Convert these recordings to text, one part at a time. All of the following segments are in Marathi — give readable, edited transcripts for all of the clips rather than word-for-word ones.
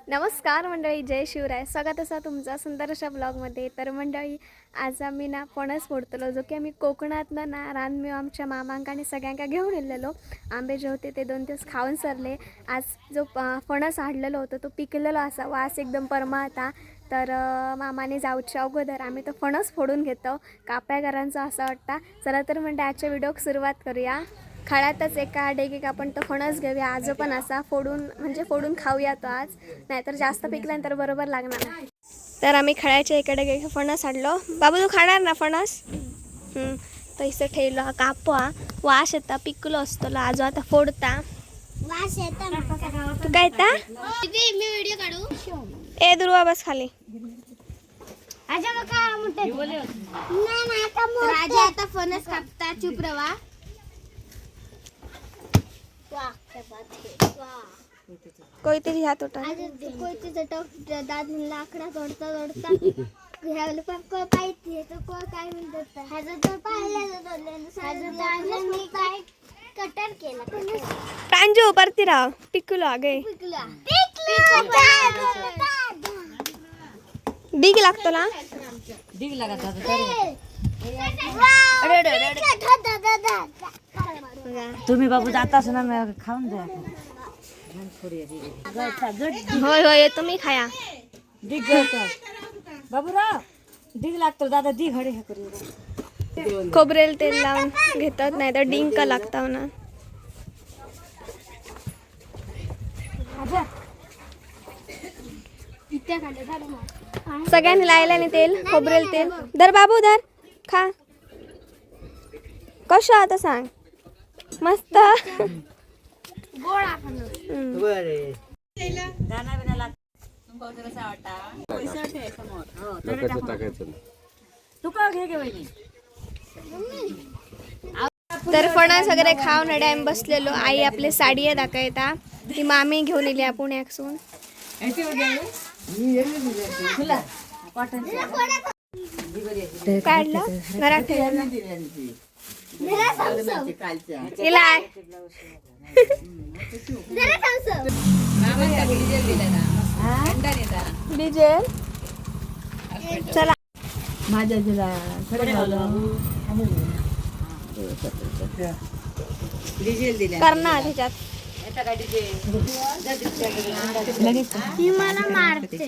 नमस्कार मंडळी, जय शिवराय. स्वागत असा तुमचा सुंदर अशा ब्लॉगमध्ये. तर मंडळी, आज आम्ही ना फणस फोडतलो, जो की आम्ही कोकणातनं ना रानमेव आमच्या मामांका आणि सगळ्यांका घेऊन येलेलो. आंबे जे होते ते 2 दिवस खाऊन सरले. आज जो फणस हाडलेलो होतो तो पिकलेलो असा, वास एकदम परमाळता. तर मामाने जाऊच्या अगोदर आम्ही तो फणस फोडून घेतो, काप्याकरांचा असं वाटतं. चला तर म्हणजे आजच्या व्हिडिओक सुरुवात करूया. खळ्यातच एका डेगेक आपण तो फणस घेऊया. आज पण असा फोडून खाऊया तो आज, नाहीतर जास्त पिकल्यानंतर बरोबर लागणार नाही. तर आम्ही खळ्याच्या एका डेगेक फणस आणलो. बाबू तू खाणार ना फणस? तसं ठेवलं कापवा, वास येता, पिकलो असतो आज आता फोडता वास येता. तू काय येता? मी व्हिडिओ काढू. ए दुर्वा बस खाली. आता फणस कापता, चुप रवा. कोयतरी हात उठा. कोयतीचा टोक दाद लाकडा तोडता तोडता ह्याला पक्क पाहिजे तो को काय म्हणतात ह्याचा तो पाहिला मी काय कटर केला. प्रांजू परती राव पिकलो आगे डिग लागतो ना. डिग लागत तुम्ही बाबू जाता ना खाऊन जा. होय होय तुम्ही खाया. डिग बाबूराव डिग लागतो दादा दी घडे हे करू. खोबरेल तेल लावून घेतात, नाही तर डिंक लागताव ना. सगळ्यांनी लायला नाही तेल, खोबरेल तेल. धर बाबू धर, खा. कसं आता सांग. मस्त तर फणस वगैरे खाऊन डॅम बसलेलो. आई आपली साडी दाखवता, ती मामी घेऊन येली पुण्यासून. काढलं घरात ठेवलं. डिझेल चला माझ्या डिझेल दिल्या करणार त्याच्यात. मला मारते.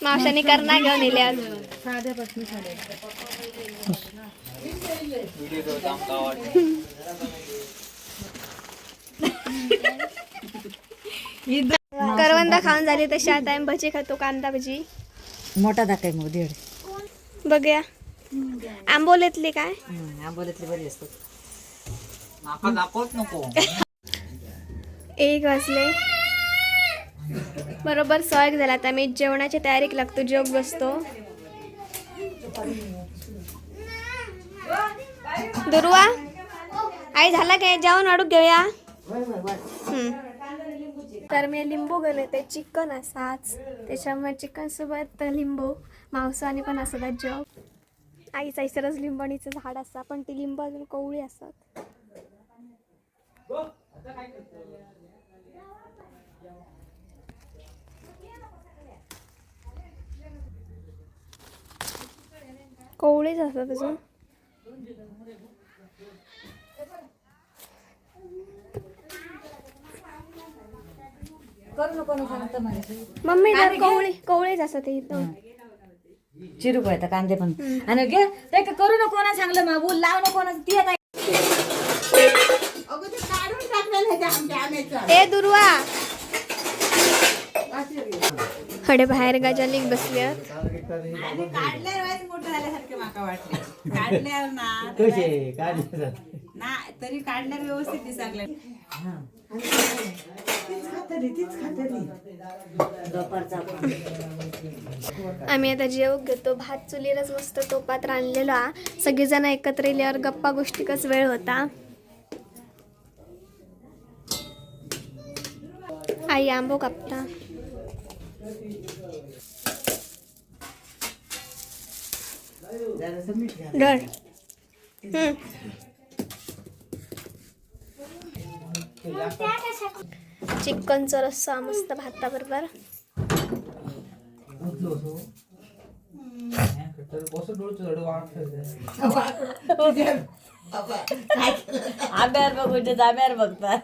मावशाने करणा घेऊन येल्या. करवंदा खाऊन झाली तशी आता आम्ही भजी खातो, कांदा भजी. मोठा दाखय मग दीड बघूया आंबोलीतली काय. आंबोलीतली बरी असतात. 1 वाजले बरोबर. 1 झाला. आता मी जेवणाची तयारीक लागतो, जेवक बसतो. दुर्वा आई झाला काय, जेवण वाढूक घेऊया. तर मी लिंबू गेले ते चिकन असाच, त्याच्यामुळे चिकन सोबत लिंबू मांसाने पण असतात. जेव आईचा इसरच लिंबणीचं झाड असतं, पण ती लिंबू अजून कवळी असतात. कवळीच असतात अजून. करू नको सांगतो मम्मी तर कवळीच असतात इथं. चिरू पाहिजे कांदे पण आणि घे ते करू नको ना सांगलं मागू लाव नको ना ती आता. ए दुर्वा हडे बाहेर गाजालीक बसल्यात. मोठं झाल्यासारखे माका वाटले. काढल्यावर ना तरी काढल्यावर व्यवस्थित दिसागले. आम्ही आता जेवूक घेतो. भात चुलीवरच मस्त टोपात रांधलेलो हा. सगळेजण एकत्र येल्यावर गप्पा गोष्टीकच वेळ होता. आई आंबो कापता. डर चिकनचा रस्सा मस्त भाताबरोबर. आंब्यावर बघून जांब्यावर बघतात.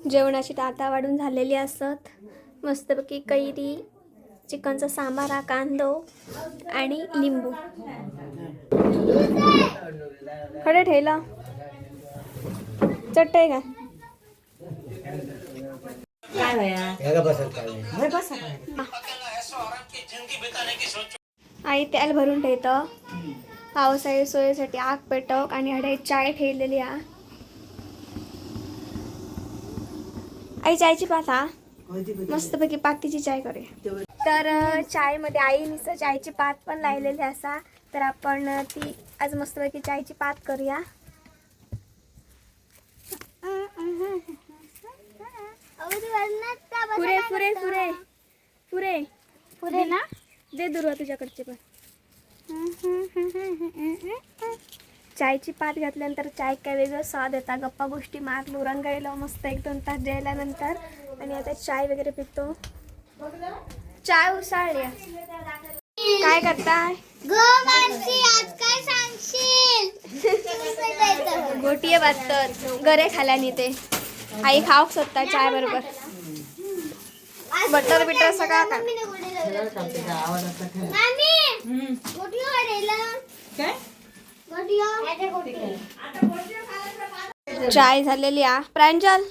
जेवणाची ताटा वाढून झालेली असत. मस्तपैकी कैरी, चिकनचा सांबारा, कांदो आणि लिंबू. खडे ठेला चटई का काय भया बसा. आई तेल भरून ठेवतं. पावसाळी सोयीसाठी आग पेटवक आणि हडे चाय ठेवलेली आ. आई चायची पात हा मस्तपैकी पातीची चाय करूया. तर चायमध्ये आई नुसतं चायची पात पण लावलेली असा. तर आपण ती आज मस्तपैकी चायची पात करूया. पुरे पुरे पुरे पुरे पुरे ना दे दुर्वा तुझ्याकडचे पण. चायची पात घातल्यानंतर चाय काय वेगळं स्वाद येता. गप्पा गोष्टी मारलो रंगायला मस्त 1-2 तास जेवल्यानंतर. आणि आता चाय वगैरे पितो. चाय उसाळली काय करताय? गोटिये बात गरे खाल्याने ते आई खाऊ शकता चाय बरोबर. बटर बिटर सगळं का चाय झालेली आ. प्रांजल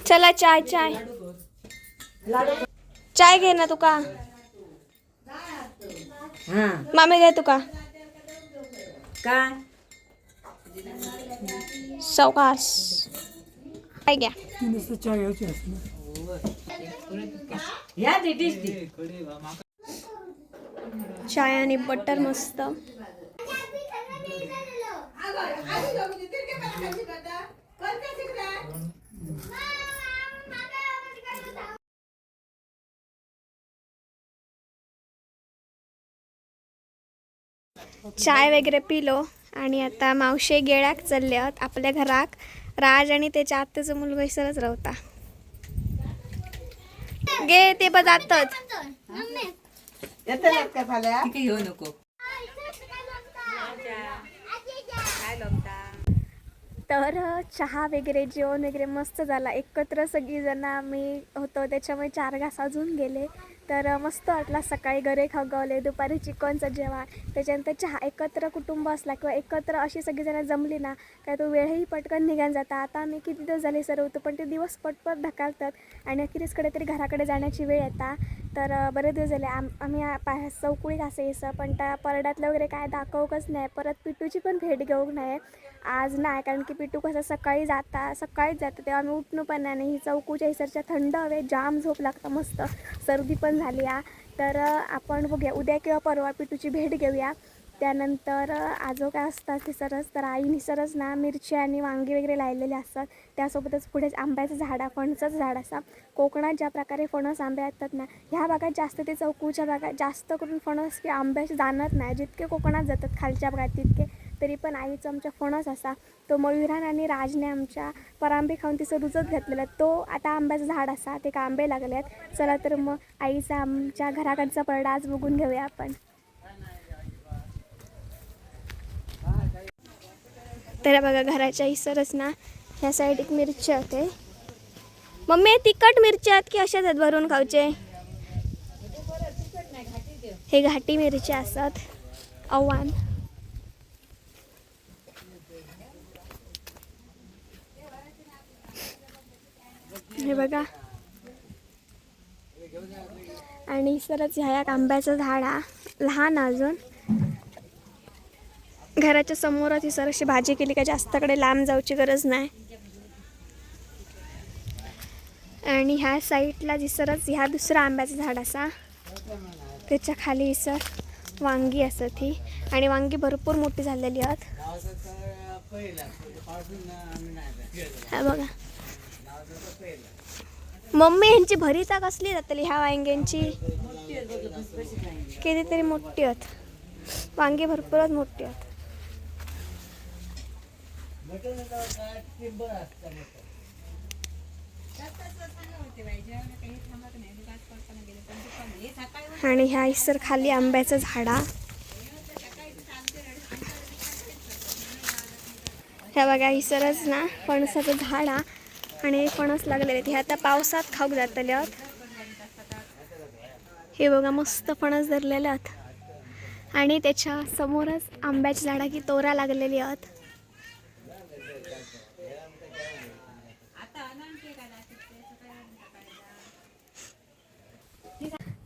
चला चाय चाय चाय घे ना तुका. मामी घे तुका काय सावकाश काय घ्या. या दिदीच ती चाय आणि बटर मस्त. चाय वगैरे पिलो आणि आता मावशे गेळ्याक चालल्यात आपल्या घराक. राज आणि त्याच्या आत्याचा मुलगा इसरच राहता. गे ते पण जातच घेऊ नको. तर चहा वगैरे जेवण वगैरे मस्त झाला. एकत्र सगळीजण आम्ही होतो त्याच्यामुळे 4 घास अजून गेले. तर मस्त वाटला. सकाळी गरे खगवले, दुपारी चिकनचं जेवण, त्याच्यानंतर चहा. एकत्र कुटुंब असला किंवा एकत्र अशी सगळीजणं जमली ना काय तो वेळही पटकन निघून जाता. आता आम्ही किती दिवस झाले सर होतो पण ते दिवस पटपट ढकलतात आणि अखेरीसकडे तरी घराकडे जाण्याची वेळ येता. तर बरेच दिवस झाले आम्ही चौकुळीत असायचं पण त्या परड्यातलं वगैरे काय दाखवकच नाही. परत पिटूची पण भेट घेऊ नाही आज नाही कारण की पिटू कसं सकाळीच जातं तेव्हा आम्ही उठणं पण नाही. ही चौकूच्या हिसरच्या थंड हवे जाम झोप लागतं मस्त. सर्दी पण झाली आ. तर आपण बघूया उद्या किंवा परवा पिटूची भेट घेऊया. त्यानंतर आजो काय असतात निसरच. तर आई निसरच ना मिरची आणि वांगी वगैरे लावलेले असतात. त्यासोबतच पुढेच आंब्याचं झाड फणसाचं झाड असा. कोकणात ज्या प्रकारे फणस आंबे असतात ना ह्या भागात जास्त ते चौकूच्या भागात जास्त करून फणस की आंब्याचे जाणत नाही. जितके कोकणात जातात खालच्या भागात तितके. तरी पण आईचं आमच्या फणस असा तो मयुरान आणि राजने आमच्या परांबे खाऊन तिचं रुजत घातलेला. तो आता आंब्याचं झाड असा ते का आंबे लागले आहेत. चला तर मग आईचा आमच्या घराकडचा परडा आज बघून घेऊया आपण. तर बघा घराच्या इसरच ना ह्या साईड एक मिरची होते. मम्मी तिखट मिरची आहेत की अशाच आहेत भरून खाऊचे. हे घाटी मिरची असतात आव्हान. हे बघा आणि सरच ह्या आंब्याचं झाड हा लहान अजून. घराच्या समोरच ही सर अशी भाजी केली का जास्तकडे लांब जाऊची गरज नाही. आणि ह्या साईडला जिसरच ह्या दुसरा आंब्याचं झाड असा त्याच्या खाली सर वांगी असत ही आणि वांगी भरपूर मोठी झालेली आहेत. हा बघा मम्मी ह्यांची भरीता कसली जातली ह्या वांग्यांची. कितीतरी मोठी आहेत वांगी, भरपूरच मोठी आहेत. आणि ह्या इसर खाली आंब्याचं झाडा. ह्या बघा इसरच ना फणसाचं झाड हा. आणि फणस लागलेले आहेत. हे आता पावसात खाऊक जातले आहेत. हे बघा मस्त फणस धरलेले आहेत. आणि त्याच्या समोरच आंब्याच्या झाडाची तोरा लागलेली आहेत.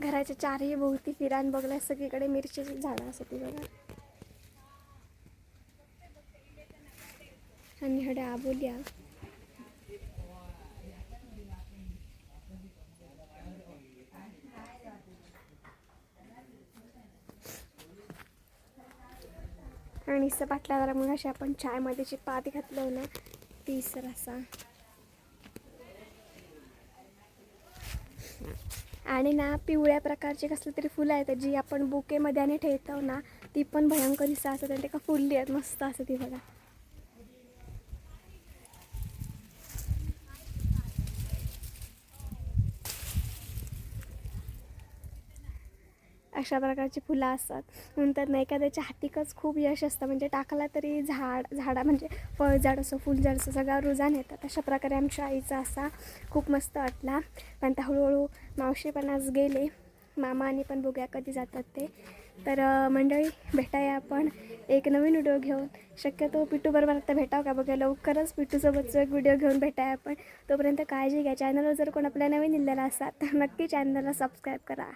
घराच्या चारही भोवती फिरान बघल्या सगळीकडे मिरचीची झाडं असते बघा. आणि हडे आबोल्या. आणि इसं पाटल्यावर मग अशी आपण चायमध्ये पात घातलं ना ती सर असा. आणि ना पिवळ्या प्रकारची कसली तरी फुलं आहेत जी आपण बुकेमध्ये आणि ठेवतो ना ती पण भयंकर दिसत असतात आणि ते का फुलली आहेत मस्त असं ती बघा. अशा प्रकारची फुलं असतात. नंतर नाही एखाद्याच्या हातीकच खूप यश असतं म्हणजे टाकला तरी झाडा म्हणजे फळझाड असो फुलझाड असं सगळं रुजान येतात. अशा प्रकारे आमच्या आईचा असा खूप मस्त वाटला. पण त्या हळूहळू मावशी पण आज गेले. मामा आणि पण बघूया कधी जातात ते. तर मंडळी भेटाया आपण एक नवीन व्हिडिओ घेऊन. शक्यतो पिटू बरोबर आता भेटावं का बघा लवकरच पिटूसोबतचा एक व्हिडिओ घेऊन भेटाया आपण. तोपर्यंत काळजी घ्या. चॅनलवर जर कोण आपल्या नवीन दिलेला असाल तर नक्की चॅनलला सबस्क्राईब करा.